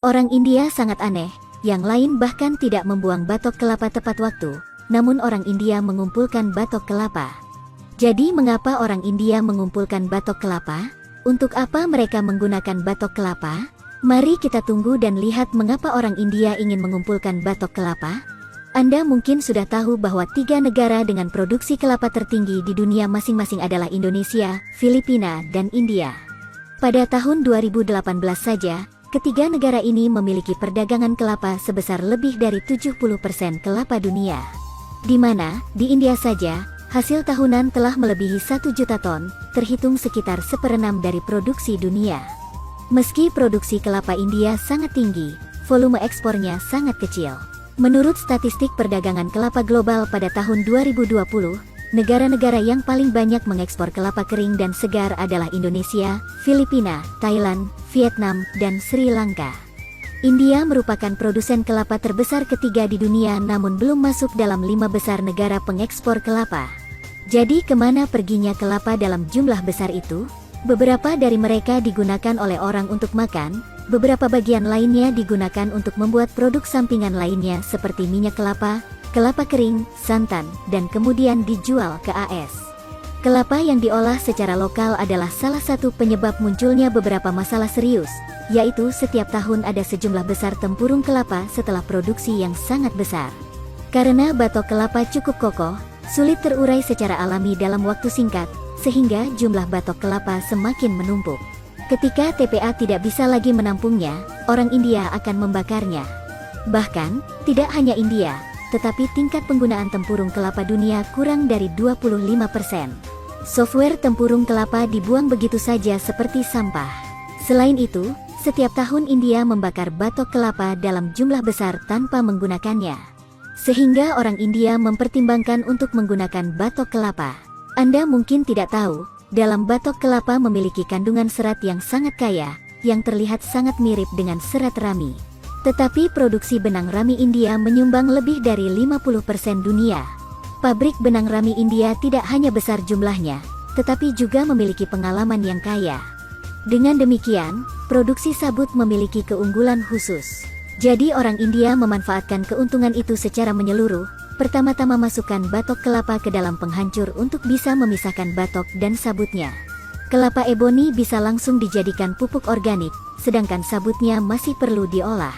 Orang India sangat aneh, yang lain bahkan tidak membuang batok kelapa tepat waktu, namun orang India mengumpulkan batok kelapa. Jadi mengapa orang India mengumpulkan batok kelapa? Untuk apa mereka menggunakan batok kelapa? Mari kita tunggu dan lihat mengapa orang India ingin mengumpulkan batok kelapa. Anda mungkin sudah tahu bahwa 3 negara dengan produksi kelapa tertinggi di dunia masing-masing adalah Indonesia, Filipina, dan India. Pada tahun 2018 saja, ketiga negara ini memiliki perdagangan kelapa sebesar lebih dari 70% kelapa dunia. Di mana, di India saja, hasil tahunan telah melebihi 1 juta ton, terhitung sekitar 1/6 dari produksi dunia. Meski produksi kelapa India sangat tinggi, volume ekspornya sangat kecil. Menurut statistik perdagangan kelapa global pada tahun 2020, negara-negara yang paling banyak mengekspor kelapa kering dan segar adalah Indonesia, Filipina, Thailand, Vietnam, dan Sri Lanka. India merupakan produsen kelapa terbesar ketiga di dunia namun belum masuk dalam 5 besar negara pengekspor kelapa. Jadi kemana perginya kelapa dalam jumlah besar itu? Beberapa dari mereka digunakan oleh orang untuk makan, beberapa bagian lainnya digunakan untuk membuat produk sampingan lainnya seperti minyak kelapa, kelapa kering, santan, dan kemudian dijual ke AS. Kelapa yang diolah secara lokal adalah salah satu penyebab munculnya beberapa masalah serius, yaitu setiap tahun ada sejumlah besar tempurung kelapa setelah produksi yang sangat besar. Karena batok kelapa cukup kokoh, sulit terurai secara alami dalam waktu singkat, sehingga jumlah batok kelapa semakin menumpuk. Ketika TPA tidak bisa lagi menampungnya, orang India akan membakarnya. Bahkan, tidak hanya India, tetapi tingkat penggunaan tempurung kelapa dunia kurang dari 25%. Software tempurung kelapa dibuang begitu saja seperti sampah. Selain itu, setiap tahun India membakar batok kelapa dalam jumlah besar tanpa menggunakannya. Sehingga orang India mempertimbangkan untuk menggunakan batok kelapa. Anda mungkin tidak tahu, dalam batok kelapa memiliki kandungan serat yang sangat kaya, yang terlihat sangat mirip dengan serat rami. Tetapi produksi benang rami India menyumbang lebih dari 50% dunia. Pabrik benang rami India tidak hanya besar jumlahnya, tetapi juga memiliki pengalaman yang kaya. Dengan demikian, produksi sabut memiliki keunggulan khusus. Jadi orang India memanfaatkan keuntungan itu secara menyeluruh. Pertama-tama masukkan batok kelapa ke dalam penghancur untuk bisa memisahkan batok dan sabutnya. Kelapa eboni bisa langsung dijadikan pupuk organik, sedangkan sabutnya masih perlu diolah.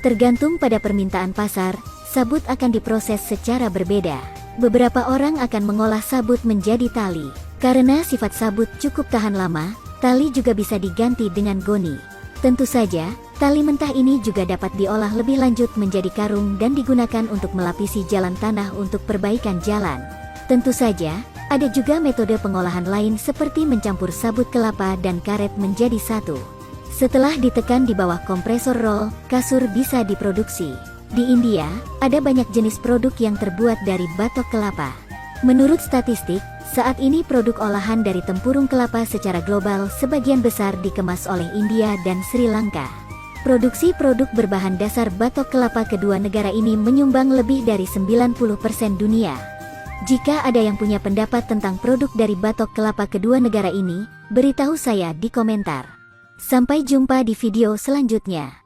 Tergantung pada permintaan pasar, sabut akan diproses secara berbeda. Beberapa orang akan mengolah sabut menjadi tali. Karena sifat sabut cukup tahan lama, tali juga bisa diganti dengan goni. Tentu saja, tali mentah ini juga dapat diolah lebih lanjut menjadi karung dan digunakan untuk melapisi jalan tanah untuk perbaikan jalan. Tentu saja, ada juga metode pengolahan lain seperti mencampur sabut kelapa dan karet menjadi satu. Setelah ditekan di bawah kompresor roll, kasur bisa diproduksi. Di India, ada banyak jenis produk yang terbuat dari batok kelapa. Menurut statistik, saat ini produk olahan dari tempurung kelapa secara global sebagian besar dikemas oleh India dan Sri Lanka. Produksi produk berbahan dasar batok kelapa kedua negara ini menyumbang lebih dari 90% dunia. Jika ada yang punya pendapat tentang produk dari batok kelapa kedua negara ini, beritahu saya di komentar. Sampai jumpa di video selanjutnya.